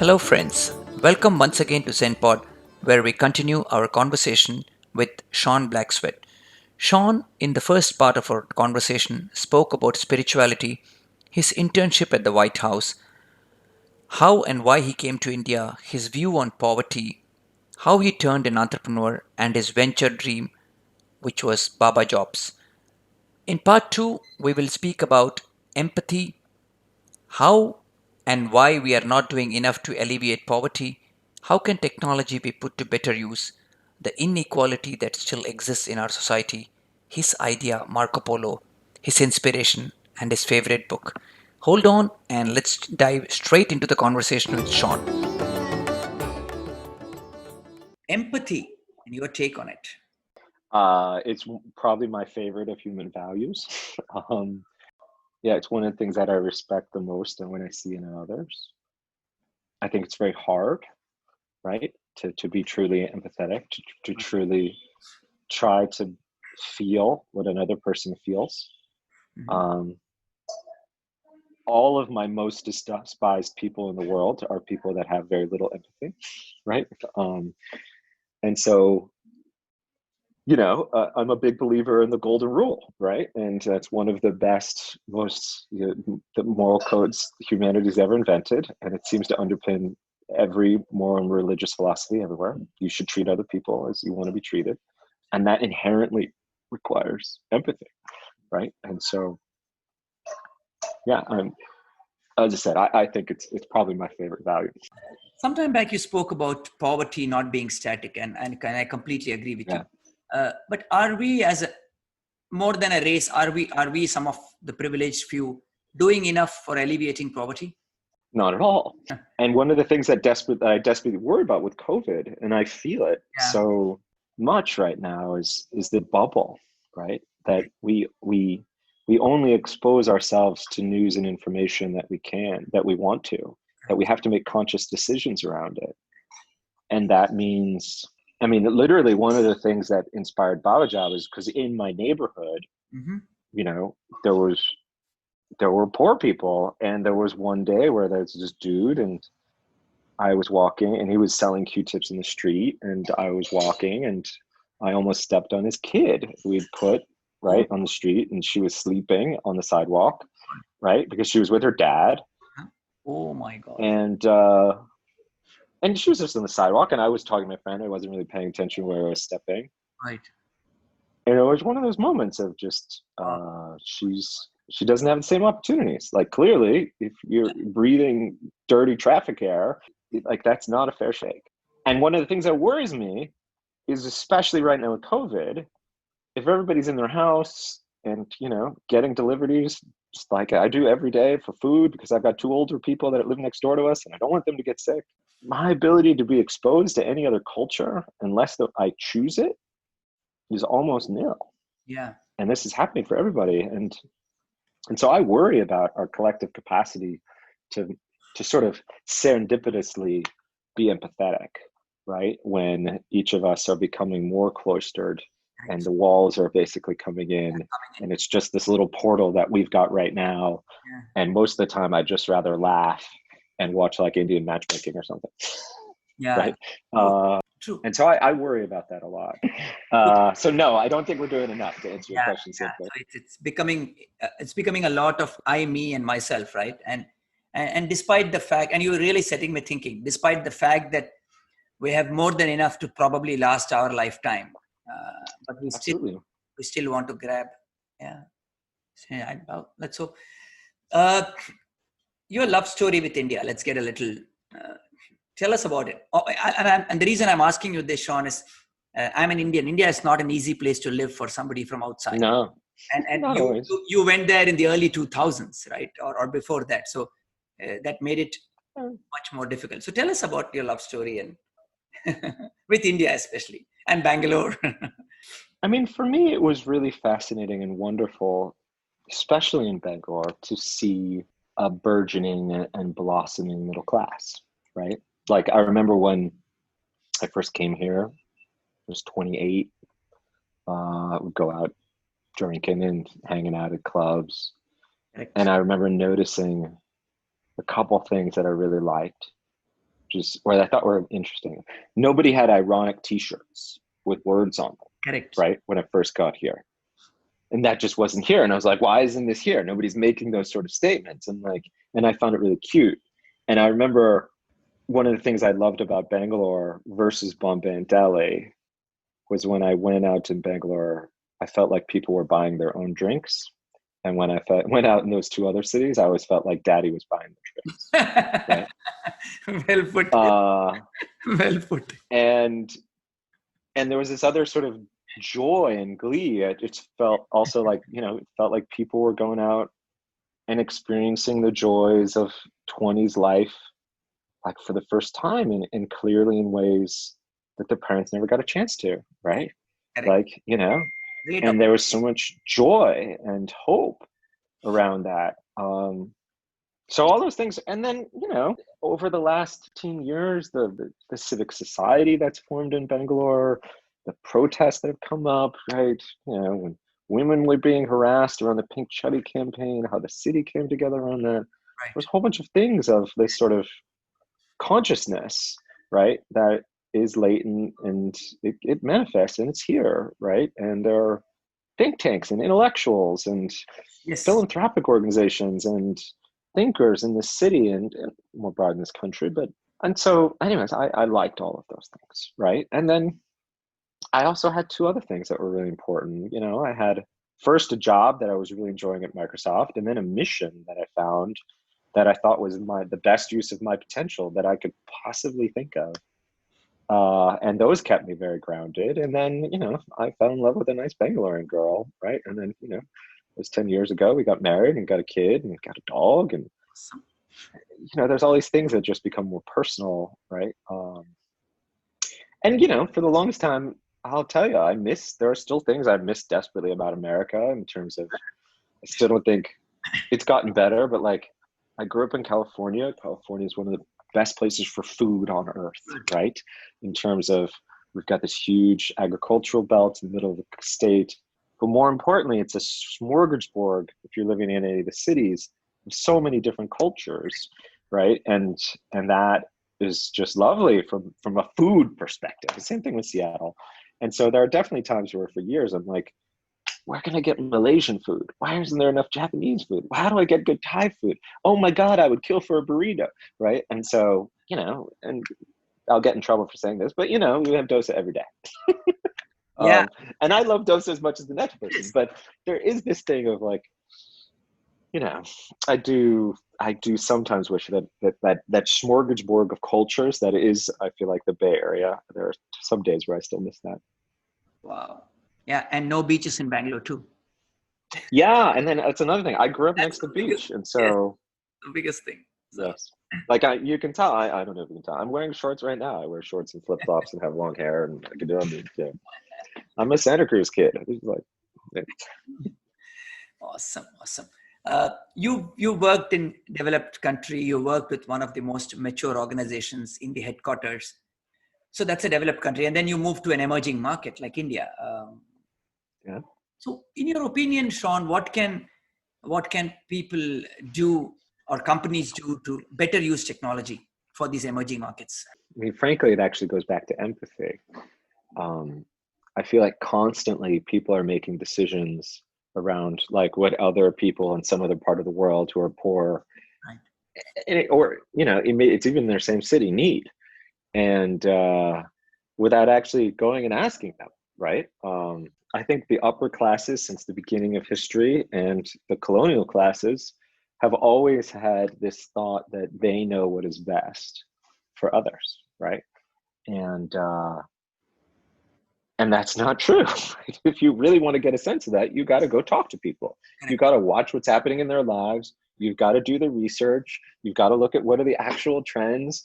Hello, friends. Welcome once again to ZENPod, where we continue our conversation with Sean Blagsvedt. Sean, in the first part of our conversation, spoke about spirituality, his internship at the White House, how and why he came to India, his view on poverty, how he turned an entrepreneur, and his venture dream, which was Baba Jobs. In part 2, we will speak about empathy, how and why we are not doing enough to alleviate poverty, how can technology be put to better use, the inequality that still exists in our society, his idea, Marco Polo, his inspiration, and his favorite book. Hold on and let's dive straight into the conversation with Sean. Empathy, and your take on it. It's probably my favorite of human values. Yeah, it's one of the things that I respect the most and when I see in others. I think it's very hard, right? To be truly empathetic, to truly try to feel what another person feels. All of my most despised people in the world are people that have very little empathy, right? And so I'm a big believer in the golden rule, right? And that's one of the best, most the moral codes humanity's ever invented, and it seems to underpin every moral and religious philosophy everywhere. You should treat other people as you want to be treated, and that inherently requires empathy, right? And so, yeah, as I said, I think it's probably my favorite value. Sometime back, you spoke about poverty not being static, and I completely agree with you. But are we, more than a race, are we some of the privileged few doing enough for alleviating poverty? Not at all. And one of the things that I desperately worry about with COVID, and I feel it so much right now, is the bubble, right? That we only expose ourselves to news and information that we want to, that we have to make conscious decisions around it. And that means, literally one of the things that inspired Baba Job is because in my neighborhood, there were poor people, and there was one day where there's this dude, and I was walking, and he was selling Q-tips in the street, and I was walking, and I almost stepped on his kid who we'd put right on the street, and she was sleeping on the sidewalk, right, because she was with her dad. Oh my God. And she was just on the sidewalk, and I was talking to my friend. I wasn't really paying attention where I was stepping. Right. And it was one of those moments of just, she doesn't have the same opportunities. Like, clearly, if you're breathing dirty traffic air, like, that's not a fair shake. And one of the things that worries me is, especially right now with COVID, if everybody's in their house and, getting deliveries, just like I do every day for food, because I've got two older people that live next door to us and I don't want them to get sick. My ability to be exposed to any other culture, unless I choose it, is almost nil. Yeah. And this is happening for everybody. And so I worry about our collective capacity to sort of serendipitously be empathetic, right? When each of us are becoming more cloistered, and the walls are basically coming in, and it's just this little portal that we've got right now. Yeah. And most of the time, I'd just rather laugh and watch like Indian matchmaking or something. Yeah. Right. True. And so I worry about that a lot. So no, I don't think we're doing enough, to answer your question simply. So it's becoming a lot of I, me, and myself, right? And despite the fact, and you're really setting me thinking, despite the fact that we have more than enough to probably last our lifetime, but we still want to grab. Yeah. Let's hope. Your love story with India. Let's get a little. Tell us about it. And the reason I'm asking you this, Sean, is I'm an Indian. India is not an easy place to live for somebody from outside. No. And you went there in the early 2000s, right? Or before that. So that made it much more difficult. So tell us about your love story and with India especially, and Bangalore. For me, it was really fascinating and wonderful, especially in Bangalore, to see a burgeoning and blossoming middle class, right? Like, I remember when I first came here, I was 28, would go out drinking and hanging out at clubs. And I remember noticing a couple things that I really liked. just or I thought were interesting. Nobody had ironic T-shirts with words on them, Correct. right? When I first got here, and that just wasn't here. And I was like, why isn't this here? Nobody's making those sort of statements, and I found it really cute. And I remember one of the things I loved about Bangalore versus Bombay and Delhi was when I went out to Bangalore, I felt like people were buying their own drinks. And when went out in those two other cities, I always felt like daddy was buying the drinks. Right. Well put. Well put. And there was this other sort of joy and glee. It felt also like, it felt like people were going out and experiencing the joys of 20s life, like for the first time, and clearly in ways that their parents never got a chance to, right? Correct. Like, and there was so much joy and hope around that. So all those things. And then, over the last 10 years, the civic society that's formed in Bangalore, the protests that have come up, right? When women were being harassed around the Pink Chuddy campaign, how the city came together around that. Right. There's a whole bunch of things of this sort of consciousness, right? That is latent, and it manifests, and it's here, right? And there are think tanks and intellectuals and philanthropic organizations and thinkers in this city and more broad in this country. And so anyways, I liked all of those things, right? And then I also had two other things that were really important. I had first a job that I was really enjoying at Microsoft, and then a mission that I found that I thought was the best use of my potential that I could possibly think of. And those kept me very grounded. And then, I fell in love with a nice Bangalorean girl, right? And then, it was 10 years ago, we got married and got a kid and got a dog. And, there's all these things that just become more personal, right? And, for the longest time, I'll tell you, there are still things I miss desperately about America in terms of, I still don't think it's gotten better, but like, I grew up in California. California is one of the best places for food on earth, right? In terms of, we've got this huge agricultural belt in the middle of the state, but more importantly, it's a smorgasbord if you're living in any of the cities, so many different cultures, right? And that is just lovely from a food perspective. The same thing with Seattle. And so there are definitely times where for years I'm like, where can I get Malaysian food? Why isn't there enough Japanese food? How do I get good Thai food? Oh my God, I would kill for a burrito, right? And so, and I'll get in trouble for saying this, but we have dosa every day. Yeah. And I love dosa as much as the next person, but there is this thing of like, I do sometimes wish that smorgasbord of cultures that is, I feel like, the Bay Area. There are some days where I still miss that. Wow. Yeah, and no beaches in Bangalore too. Yeah, and then that's another thing. I grew up next to the beach, and so the biggest thing. So. Yes, like you can tell. I don't know if you can tell. I'm wearing shorts right now. I wear shorts and flip flops and have long hair, and I can do it. I'm a Santa Cruz kid. Awesome. You worked in developed country. You worked with one of the most mature organizations in the headquarters. So that's a developed country, and then you move to an emerging market like India. Yeah. So, in your opinion, Sean, what can people do or companies do to better use technology for these emerging markets? I mean, frankly, it actually goes back to empathy. I feel like constantly people are making decisions around like what other people in some other part of the world who are poor, right, or it's even in their same city need, and without actually going and asking them, right? I think the upper classes since the beginning of history and the colonial classes have always had this thought that they know what is best for others, right? And that's not true. If you really want to get a sense of that, you got to go talk to people. You got to watch what's happening in their lives. You've got to do the research. You've got to look at what are the actual trends.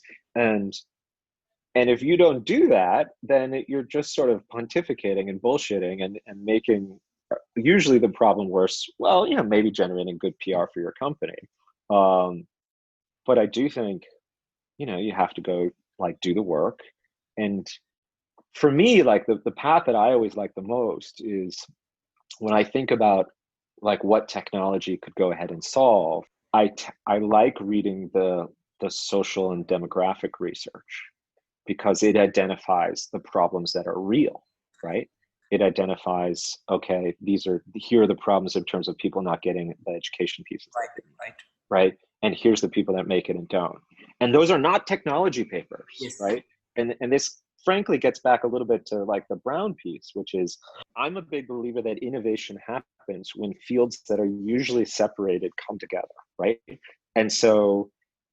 And if you don't do that, then you're just sort of pontificating and bullshitting and making usually the problem worse. Well, maybe generating good PR for your company. But I do think, you have to go like do the work. And for me, like the path that I always like the most is when I think about like what technology could go ahead and solve. I like reading the the social and demographic research because it identifies the problems that are real, right? It identifies, okay, here are the problems in terms of people not getting the education pieces, right? And here's the people that make it and don't. And those are not technology papers, Yes. right? And this frankly gets back a little bit to like the Brown piece, which is I'm a big believer that innovation happens when fields that are usually separated come together, right? And so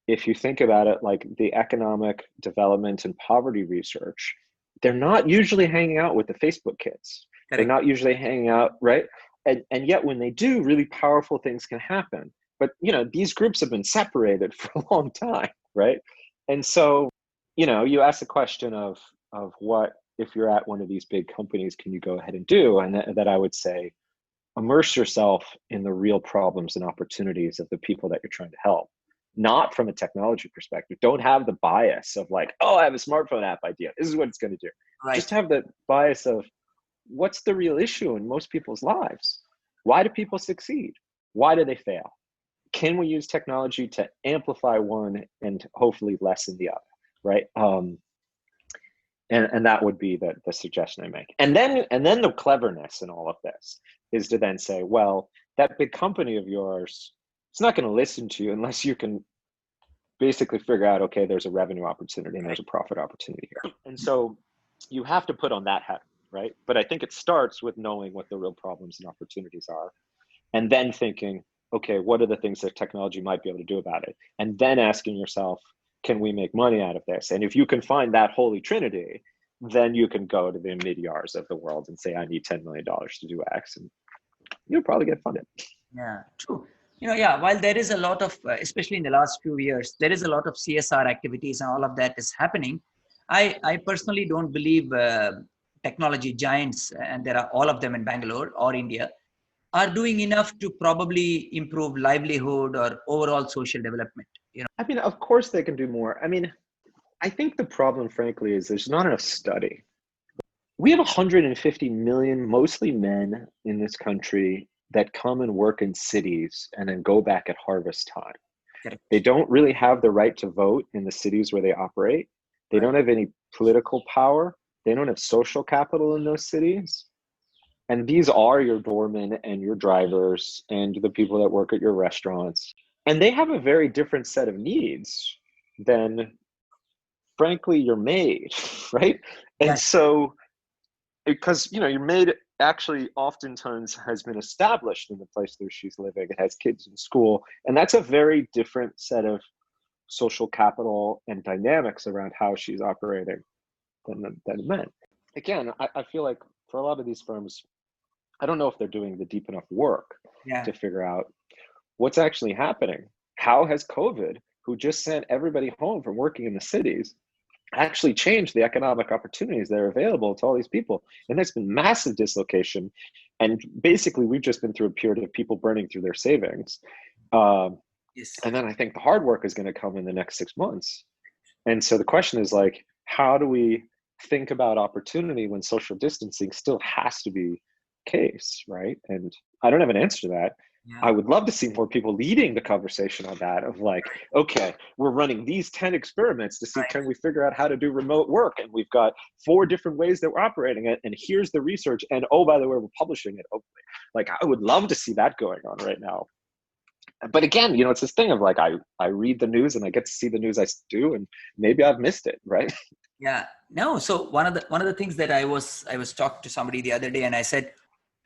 if you think about it, like the economic development and poverty research, they're not usually hanging out with the Facebook kids. Correct. They're not usually hanging out, right? And yet when they do, really powerful things can happen. But these groups have been separated for a long time, right? And so, you ask the question of what, if you're at one of these big companies, can you go ahead and do? And that I would say, immerse yourself in the real problems and opportunities of the people that you're trying to help, not from a technology perspective. Don't have the bias of like, oh, I have a smartphone app idea, this is what it's going to do. Right. Just have the bias of what's the real issue in most people's lives. Why do people succeed? Why do they fail? Can we use technology to amplify one and hopefully lessen the other, right? And that would be the suggestion I make. And then the cleverness in all of this is to then say, well, that big company of yours, it's not going to listen to you unless you can basically figure out, okay, there's a revenue opportunity and there's a profit opportunity here. And so you have to put on that hat, right? But I think it starts with knowing what the real problems and opportunities are, and then thinking, okay, what are the things that technology might be able to do about it? And then asking yourself, can we make money out of this? And if you can find that holy trinity, then you can go to the Midyars of the world and say, I need $10 million to do X, and you'll probably get funded. Yeah, true. While there is a lot of, especially in the last few years, there is a lot of CSR activities and all of that is happening. I personally don't believe technology giants, and there are all of them in Bangalore or India, are doing enough to probably improve livelihood or overall social development. I mean, of course they can do more. I mean, I think the problem, frankly, is there's not enough study. We have 150 million, mostly men in this country, that come and work in cities and then go back at harvest time. Correct. They don't really have the right to vote in the cities where they operate. They don't have any political power. They don't have social capital in those cities. And these are your doormen and your drivers and the people that work at your restaurants. And they have a very different set of needs than, frankly, your maid, right? And Yes. so, because, your maid actually oftentimes has been established in the place where she's living and has kids in school. And that's a very different set of social capital and dynamics around how she's operating than men. Again, I feel like for a lot of these firms, I don't know if they're doing the deep enough work to figure out what's actually happening. How has COVID, who just sent everybody home from working in the cities, actually changed the economic opportunities that are available to all these people? And there's been massive dislocation. And basically, we've just been through a period of people burning through their savings. Yes. And then I think the hard work is going to come in the next 6 months. And so the question is like, how do we think about opportunity when social distancing still has to be case, right? And I don't have an answer to that. Yeah. I would love to see more people leading the conversation on that, of like, okay, we're running these 10 experiments to see, can we figure out how to do remote work? And we've got 4 different ways that we're operating it. And here's the research. And oh, by the way, we're publishing it openly. Like, I would love to see that going on right now. But again, it's this thing of like, I read the news and I get to see the news I do, and maybe I've missed it, right? Yeah. No. So one of the things that I was talking to somebody the other day, and I said,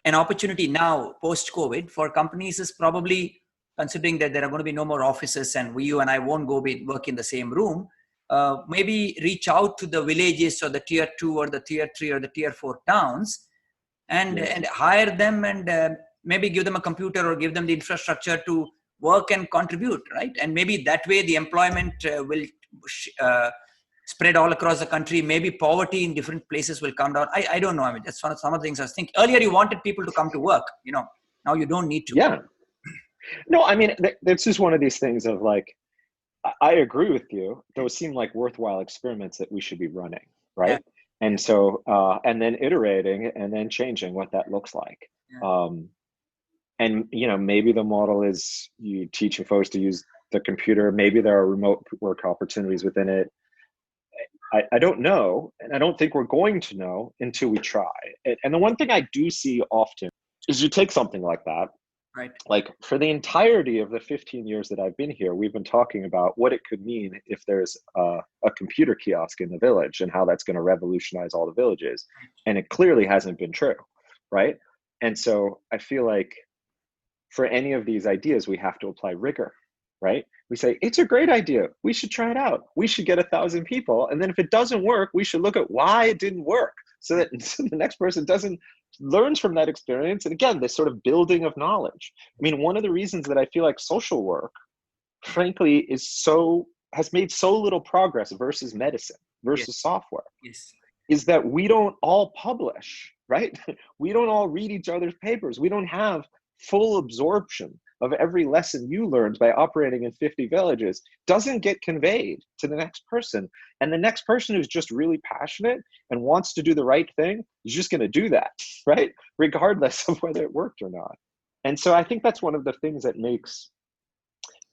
an opportunity now post-COVID for companies is probably, considering that there are going to be no more offices and you and I won't work in the same room, maybe reach out to the villages or the tier 2 or the tier 3 or the tier 4 towns and hire them and maybe give them a computer or give them the infrastructure to work and contribute, right? And maybe that way the employment will spread all across the country. Maybe poverty in different places will come down. I don't know. I mean, that's some of the things I was thinking. Earlier, you wanted people to come to work. Now you don't need to. Yeah. No, I mean, it's just one of these things of like, I agree with you. Those seem like worthwhile experiments that we should be running, right? Yeah. And so, and then iterating and then changing what that looks like. Yeah. And maybe the model is you teaching folks to use the computer. Maybe there are remote work opportunities within it. I don't know, and I don't think we're going to know until we try. And the one thing I do see often is you take something like that, Right. like for the entirety of the 15 years that I've been here, we've been talking about what it could mean if there's a computer kiosk in the village and how that's going to revolutionize all the villages. And it clearly hasn't been true, right? And so I feel like for any of these ideas, we have to apply rigor, right? We say, it's a great idea. We should try it out. We should get 1,000 people. And then if it doesn't work, we should look at why it didn't work so that the next person learns from that experience. And again, this sort of building of knowledge. I mean, one of the reasons that I feel like social work, frankly, has made so little progress versus medicine, versus software, is that we don't all publish, right? We don't all read each other's papers. We don't have full absorption of every lesson you learned by operating in 50 villages doesn't get conveyed to the next person. And the next person who's just really passionate and wants to do the right thing is just going to do that, right? Regardless of whether it worked or not. And so I think that's one of the things that makes,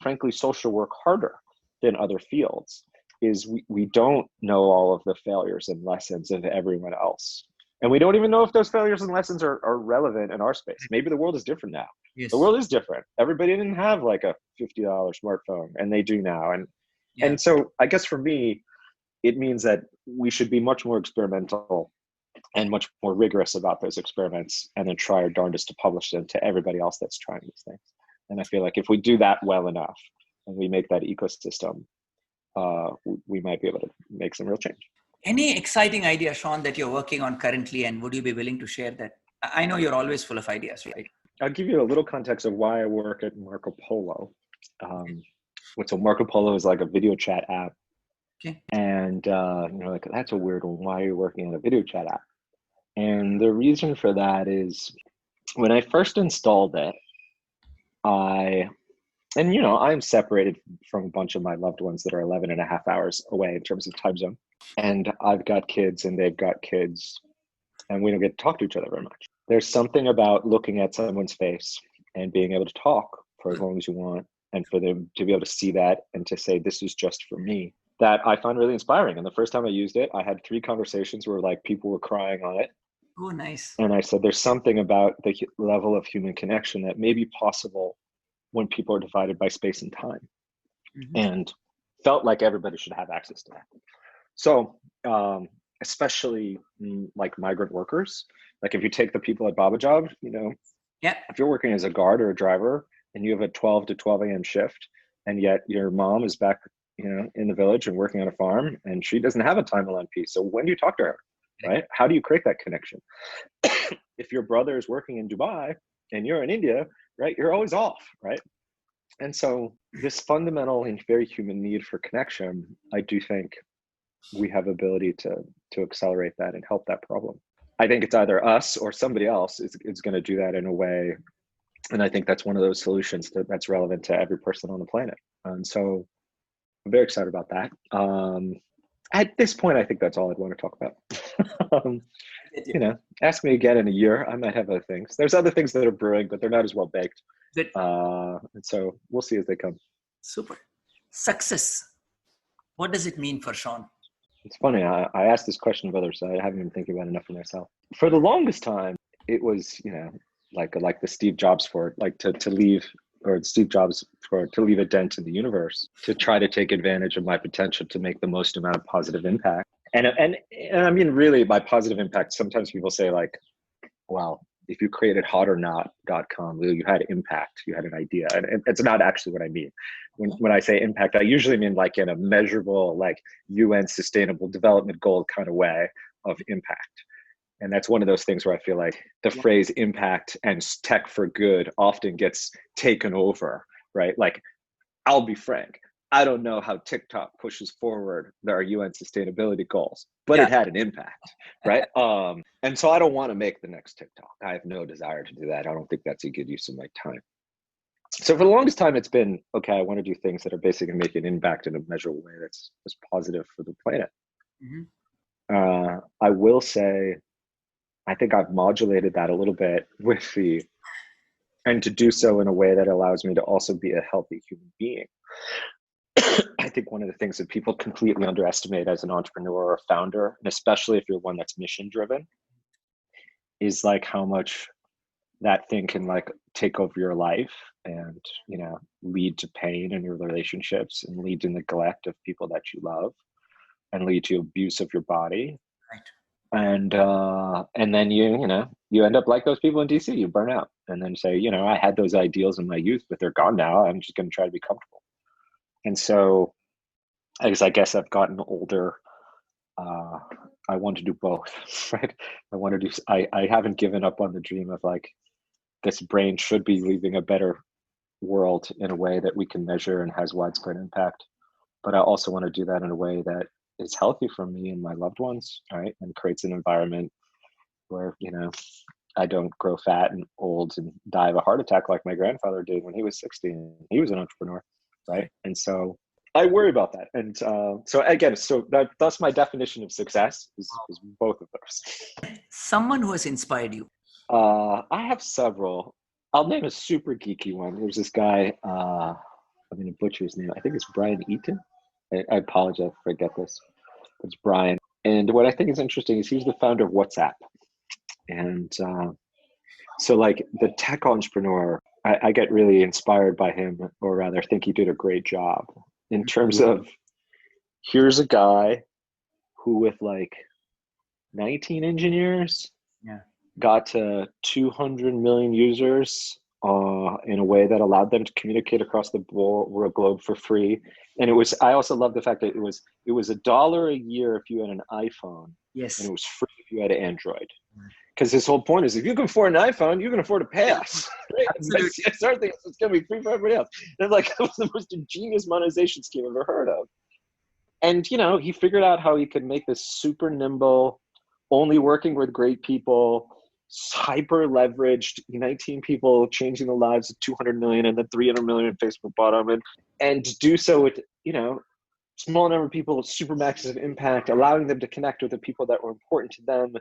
frankly, social work harder than other fields, is we don't know all of the failures and lessons of everyone else. And we don't even know if those failures and lessons are relevant in our space. Maybe the world is different now. Yes. The world is different. Everybody didn't have like a $50 smartphone, and they do now. And so I guess for me, it means that we should be much more experimental and much more rigorous about those experiments, and then try our darndest to publish them to everybody else that's trying these things. And I feel like if we do that well enough and we make that ecosystem, we might be able to make some real change. Any exciting idea, Sean, that you're working on currently, and would you be willing to share that? I know you're always full of ideas, right? I'll give you a little context of why I work at Marco Polo. So Marco Polo is like a video chat app. Okay. And you're like, that's a weird one. Why are you working on a video chat app? And the reason for that is when I first installed it, I'm separated from a bunch of my loved ones that are 11 and a half hours away in terms of time zone. And I've got kids and they've got kids, and we don't get to talk to each other very much. There's something about looking at someone's face and being able to talk for as long as you want, and for them to be able to see that and to say, this is just for me, that I find really inspiring. And the first time I used it, I had 3 conversations where like people were crying on it. Oh, nice. And I said, there's something about the level of human connection that may be possible when people are divided by space and time. Mm-hmm. And felt like everybody should have access to that. So, especially like migrant workers, like if you take the people at Baba Job, if you're working as a guard or a driver and you have a 12 to 12 a.m. shift, and yet your mom is back, in the village and working on a farm, and she doesn't have a time-aligned piece. So when do you talk to her, right? How do you create that connection? If your brother is working in Dubai and you're in India, right, you're always off, right? And so this fundamental and very human need for connection, I do think we have ability to accelerate that and help that problem. I think it's either us or somebody else is going to do that in a way. And I think that's one of those solutions that's relevant to every person on the planet. And so I'm very excited about that. At this point, I think that's all I'd want to talk about. Ask me again in a year. I might have other things. There's other things that are brewing, but they're not as well baked. And so we'll see as they come. Super. Success. What does it mean for Sean? It's funny. I asked this question of others, so I haven't been thinking about enough for myself. For the longest time, it was, like the Steve Jobs for it, like to leave, or Steve Jobs for to leave a dent in the universe, to try to take advantage of my potential to make the most amount of positive impact. And I mean, really, by positive impact, sometimes people say like, well, if you created hotornot.com, you had impact, you had an idea. And it's not actually what I mean. When I say impact, I usually mean like in a measurable, like UN Sustainable Development Goal kind of way of impact. And that's one of those things where I feel like the phrase impact and tech for good often gets taken over, right? Like, I'll be frank, I don't know how TikTok pushes forward their UN sustainability goals, but it had an impact, right? And so I don't want to make the next TikTok. I have no desire to do that. I don't think that's a good use of my time. So for the longest time, it's been, okay, I want to do things that are basically making an impact in a measurable way that's positive for the planet. Mm-hmm. I will say, I think I've modulated that a little bit and to do so in a way that allows me to also be a healthy human being. I think one of the things that people completely underestimate as an entrepreneur or founder, and especially if you're one that's mission driven, is like how much that thing can like take over your life and, you know, lead to pain in your relationships and lead to neglect of people that you love and lead to abuse of your body. Right. And then you know, you end up like those people in DC, you burn out and then say, you know, I had those ideals in my youth, but they're gone now. I'm just going to try to be comfortable. And so as I guess I've gotten older, I want to do both, right? I haven't given up on the dream of like, this brain should be leaving a better world in a way that we can measure and has widespread impact. But I also want to do that in a way that is healthy for me and my loved ones, right? And creates an environment where, you know, I don't grow fat and old and die of a heart attack like my grandfather did when he was 60 and he was an entrepreneur, right? And so I worry about that. And so again, that's my definition of success is both of those. Someone who has inspired you. I have several. I'll name a super geeky one. There's this guy, I'm going to butcher his name. I think it's Brian Eaton. I apologize if I forget this. It's Brian. And what I think is interesting is he's the founder of WhatsApp. And so like the tech entrepreneur, I get really inspired by him, or rather think he did a great job in terms of, here's a guy who with like 19 engineers got to 200 million users in a way that allowed them to communicate across the globe for free. And I also love the fact that it was $1 a year if you had an iPhone. Yes. And it was free if you had an Android. Because his whole point is, if you can afford an iPhone, you can afford to pay us. Right? Absolutely. It's going to be free for everybody else. And like, that was the most ingenious monetization scheme I've ever heard of. And, you know, he figured out how he could make this super nimble, only working with great people, hyper leveraged, 19 people changing the lives of 200 million and then 300 million Facebook bought them, and do so with, you know, small number of people, super maxes of impact, allowing them to connect with the people that were important to them.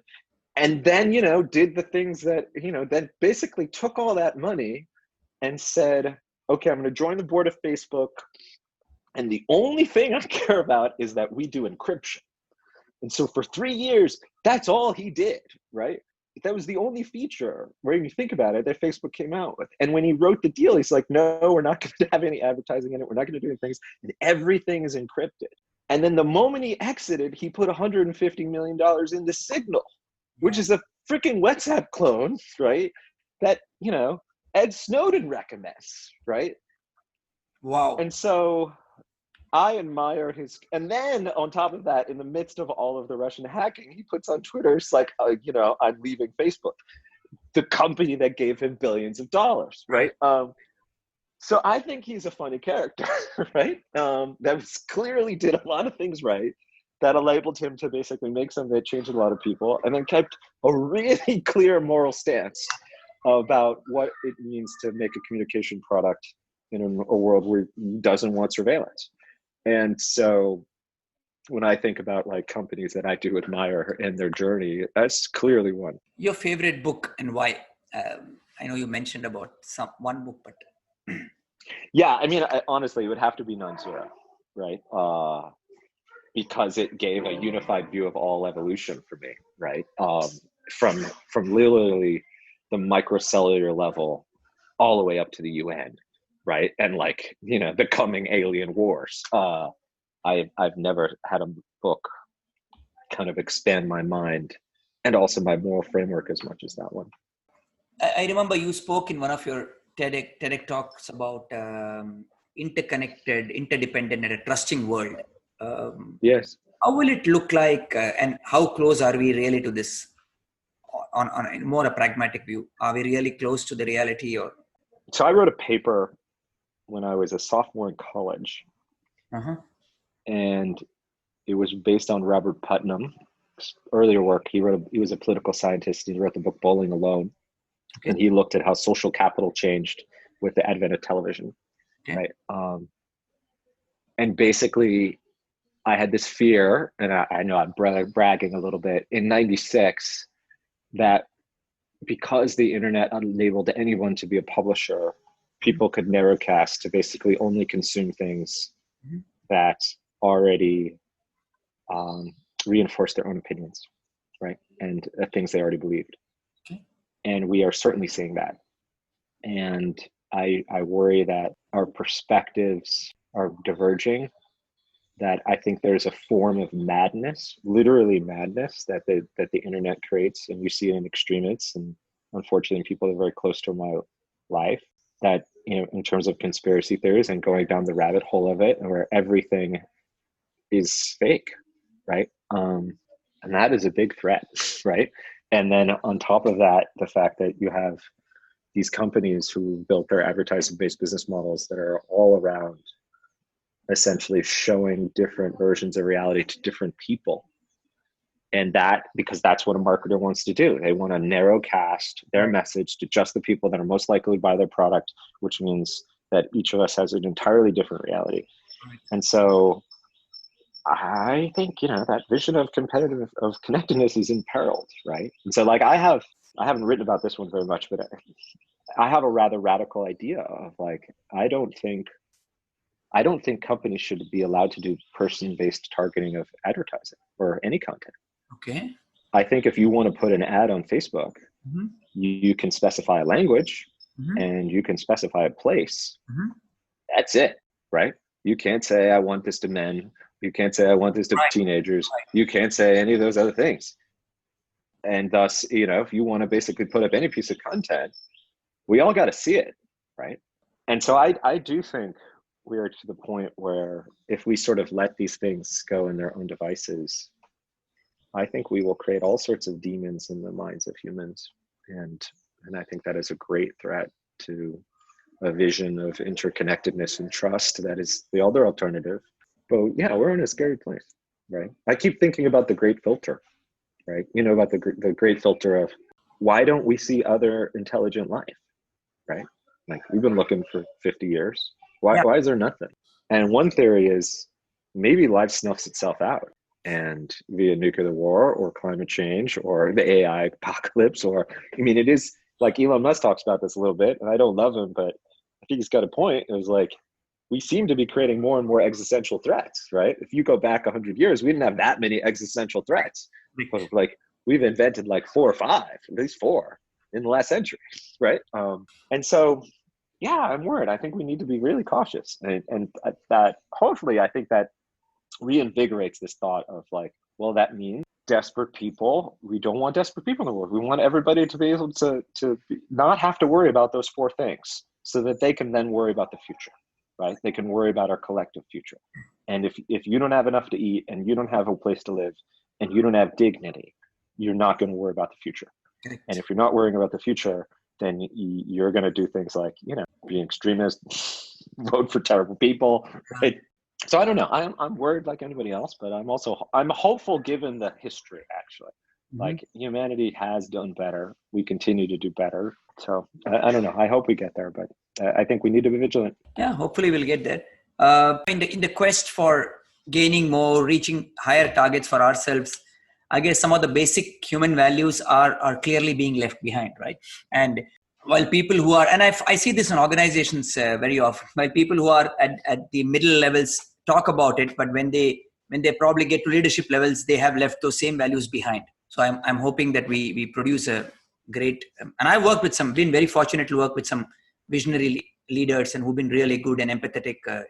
And then, you know, did the things that, you know, that basically took all that money and said, okay, I'm going to join the board of Facebook. And the only thing I care about is that we do encryption. And so for 3 years, that's all he did, right? That was the only feature, when you think about it, that Facebook came out with. And when he wrote the deal, he's like, no, we're not going to have any advertising in it. We're not going to do any things. And everything is encrypted. And then the moment he exited, he put $150 million into Signal, which is a freaking WhatsApp clone, right? That, you know, Ed Snowden recommends, right? Wow. And so I admire his, and then on top of that, in the midst of all of the Russian hacking, he puts on Twitter, it's like, you know, I'm leaving Facebook, the company that gave him billions of dollars, right? So I think he's a funny character, right? That was clearly did a lot of things right, that enabled him to basically make something that changed a lot of people, and then kept a really clear moral stance about what it means to make a communication product in a world where it doesn't want surveillance. And so when I think about like companies that I do admire and their journey, that's clearly one. Your favorite book and why? I know you mentioned about one book, but yeah, I mean, honestly, it would have to be Non-Zero, right? Because it gave a unified view of all evolution for me, right? From literally the microcellular level all the way up to the UN, right? And like, you know, the coming alien wars. I've never had a book kind of expand my mind and also my moral framework as much as that one. I remember you spoke in one of your TEDx talks about interconnected, interdependent, and a trusting world. Yes. How will it look like, and how close are we really to this? On a more a pragmatic view, are we really close to the reality? Or so I wrote a paper when I was a sophomore in college, and it was based on Robert Putnam's earlier work. He was a political scientist. He wrote the book Bowling Alone, and he looked at how social capital changed with the advent of television, right? And basically, I had this fear, and I know I'm bragging a little bit, in '96, that because the internet enabled anyone to be a publisher, people could narrowcast to basically only consume things that already reinforce their own opinions, right? And things they already believed. Okay. And we are certainly seeing that. And I worry that our perspectives are diverging, that I think there's a form of madness, literally madness, that the internet creates, and you see it in extremists and unfortunately people that are very close to my life, that, you know, in terms of conspiracy theories and going down the rabbit hole of it, and where everything is fake, right? And that is a big threat, right? And then on top of that, the fact that you have these companies who built their advertising-based business models that are all around essentially showing different versions of reality to different people. And that, because that's what a marketer wants to do. They want to narrow cast their message to just the people that are most likely to buy their product, which means that each of us has an entirely different reality. And so I think, you know, that vision of connectedness is imperiled, right? And so like I haven't written about this one very much, but I have a rather radical idea of like, I don't think companies should be allowed to do person-based targeting of advertising or any content. Okay. I think if you want to put an ad on Facebook, you can specify a language and you can specify a place. That's it, right? You can't say, I want this to men. You can't say, I want this to teenagers. You can't say any of those other things. And thus, you know, if you want to basically put up any piece of content, we all got to see it, right? And so I do think we are to the point where if we sort of let these things go in their own devices, I think we will create all sorts of demons in the minds of humans. And I think that is a great threat to a vision of interconnectedness and trust that is the other alternative. But yeah, we're in a scary place, right? I keep thinking about the great filter, right? You know, about the great filter of why don't we see other intelligent life, right? Like we've been looking for 50 years. Why is there nothing? And one theory is maybe life snuffs itself out, and via nuclear war or climate change or the AI apocalypse, or, I mean, it is like Elon Musk talks about this a little bit, and I don't love him, but I think he's got a point. It was like, we seem to be creating more and more existential threats, right? If you go back 100 years, we didn't have that many existential threats. But like we've invented like 4 or 5, at least 4 in the last century, right? And so, yeah, I'm worried. I think we need to be really cautious, and that hopefully, I think that reinvigorates this thought of like, well, that means desperate people. We don't want desperate people in the world. We want everybody to be able to not have to worry about those 4 things, so that they can then worry about the future, right? They can worry about our collective future. And if you don't have enough to eat, and you don't have a place to live, and you don't have dignity, you're not going to worry about the future. Correct. And if you're not worrying about the future, then you're going to do things like, you know, be an extremist, vote for terrible people, right? So I don't know. I'm worried like anybody else, but I'm hopeful given the history, actually. Like humanity has done better. We continue to do better. So I don't know. I hope we get there, but I think we need to be vigilant. Yeah, hopefully we'll get there. In the quest for gaining more, reaching higher targets for ourselves, I guess some of the basic human values are clearly being left behind, right? And while people who are, and I see this in organizations very often, while people who are at the middle levels talk about it, but when they probably get to leadership levels, they have left those same values behind. So I'm hoping that we produce a great, and I worked with some, been very fortunate to work with some visionary leaders and who've been really good and empathetic. Well,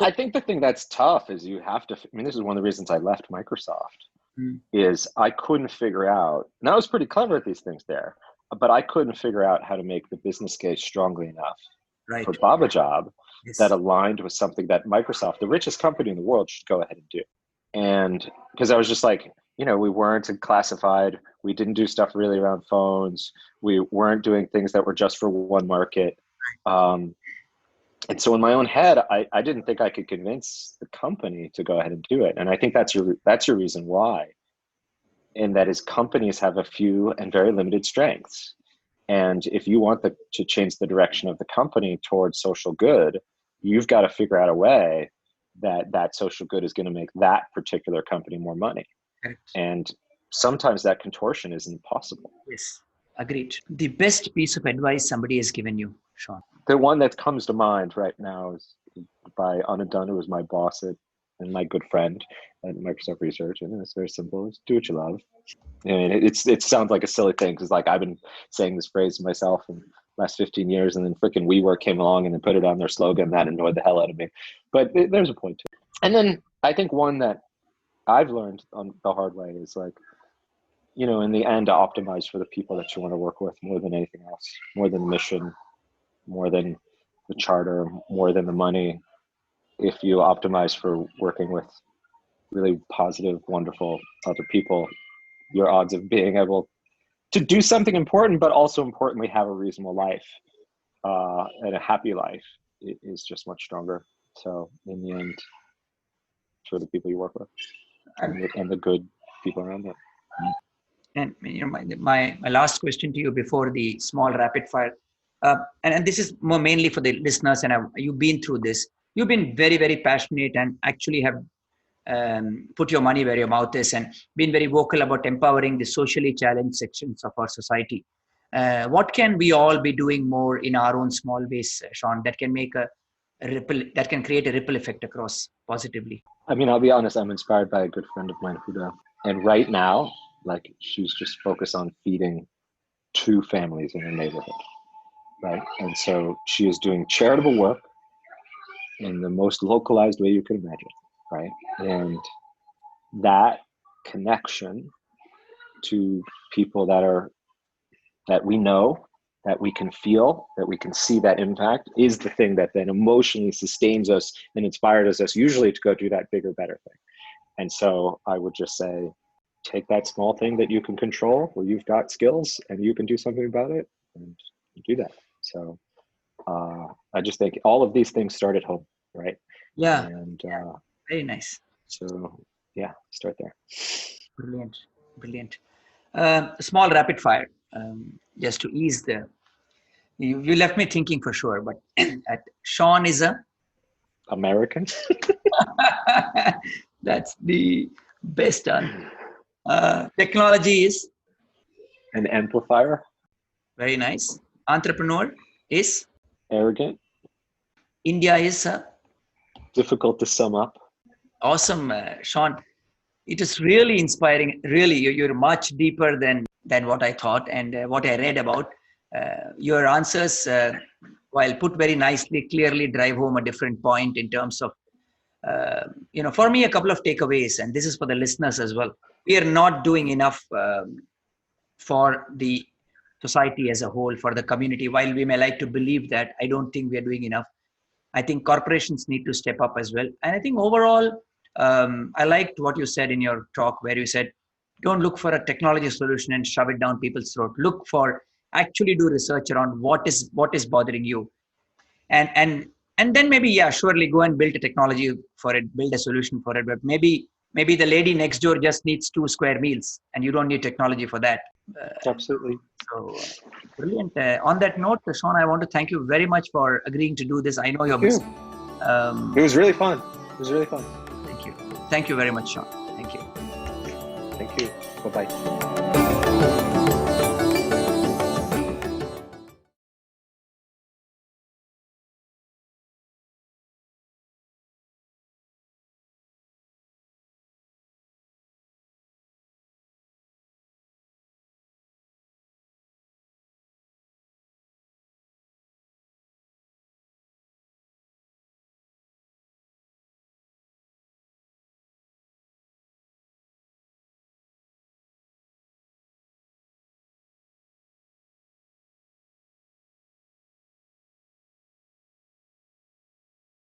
I think the thing that's tough is you have to, I mean, this is one of the reasons I left Microsoft, is I couldn't figure out, and I was pretty clever at these things there, but I couldn't figure out how to make the business case strongly enough for Baba Job that aligned with something that Microsoft, the richest company in the world, should go ahead and do. And because I was just like, you know, we weren't classified. We didn't do stuff really around phones. We weren't doing things that were just for one market. And so in my own head, I didn't think I could convince the company to go ahead and do it. And I think that's your reason why. And that is, companies have a few and very limited strengths. And if you want to change the direction of the company towards social good, you've got to figure out a way that social good is going to make that particular company more money. Correct. And sometimes that contortion is impossible. Yes, agreed. The best piece of advice somebody has given you, Sean? The one that comes to mind right now is by Anandana, who was my boss and my good friend at Microsoft Research. And it's very simple. It's do what you love. And it sounds like a silly thing because like I've been saying this phrase to myself in the last 15 years, and then freaking WeWork came along and then put it on their slogan. That annoyed the hell out of me. But there's a point to it. And then I think one that I've learned on the hard way is like, in the end, to optimize for the people that you want to work with more than anything else, more than the mission, more than the charter, more than the money. If you optimize for working with really positive, wonderful other people, your odds of being able to do something important, but also importantly have a reasonable life and a happy life is just much stronger. So in the end, for the people you work with and the good people around them. And my last question to you before the small rapid fire, and this is more mainly for the listeners, and you've been through this. You've been very, very passionate and actually have put your money where your mouth is and been very vocal about empowering the socially challenged sections of our society. What can we all be doing more in our own small ways, Sean, that can make a ripple, that can create a ripple effect across positively? I mean, I'll be honest, I'm inspired by a good friend of mine, Huda. And right now, like she's just focused on feeding 2 families in her neighborhood, right? And so she is doing charitable work in the most localized way you could imagine, right? And that connection to people that we know, that we can feel, that we can see that impact is the thing that then emotionally sustains us and inspires us usually to go do that bigger, better thing. And so I would just say, take that small thing that you can control, where you've got skills and you can do something about it, and do that. So I just think all of these things start at home, right? Yeah. And very nice. So yeah, start there. Brilliant. Small rapid fire, just to ease you left me thinking for sure, but Sean is a American. That's the best answer. Technology is an amplifier. Very nice. Entrepreneur is arrogant. India is difficult to sum up. Awesome, Sean. It is really inspiring. Really, you're much deeper than what I thought and what I read about. Your answers, while put very nicely, clearly drive home a different point in terms of, for me, a couple of takeaways, and this is for the listeners as well. We are not doing enough for the society as a whole, for the community. While we may like to believe that, I don't think we are doing enough. I think corporations need to step up as well. And I think overall, I liked what you said in your talk, where you said, don't look for a technology solution and shove it down people's throat. Look for, actually do research around what is bothering you. And then maybe, surely go and build a technology for it, build a solution for it. But maybe the lady next door just needs 2 square meals and you don't need technology for that. Absolutely. So brilliant. On that note, Sean, I want to thank you very much for agreeing to do this. I know you're busy. It was really fun. Thank you. Thank you very much, Sean. Thank you. Thank you. Bye-bye.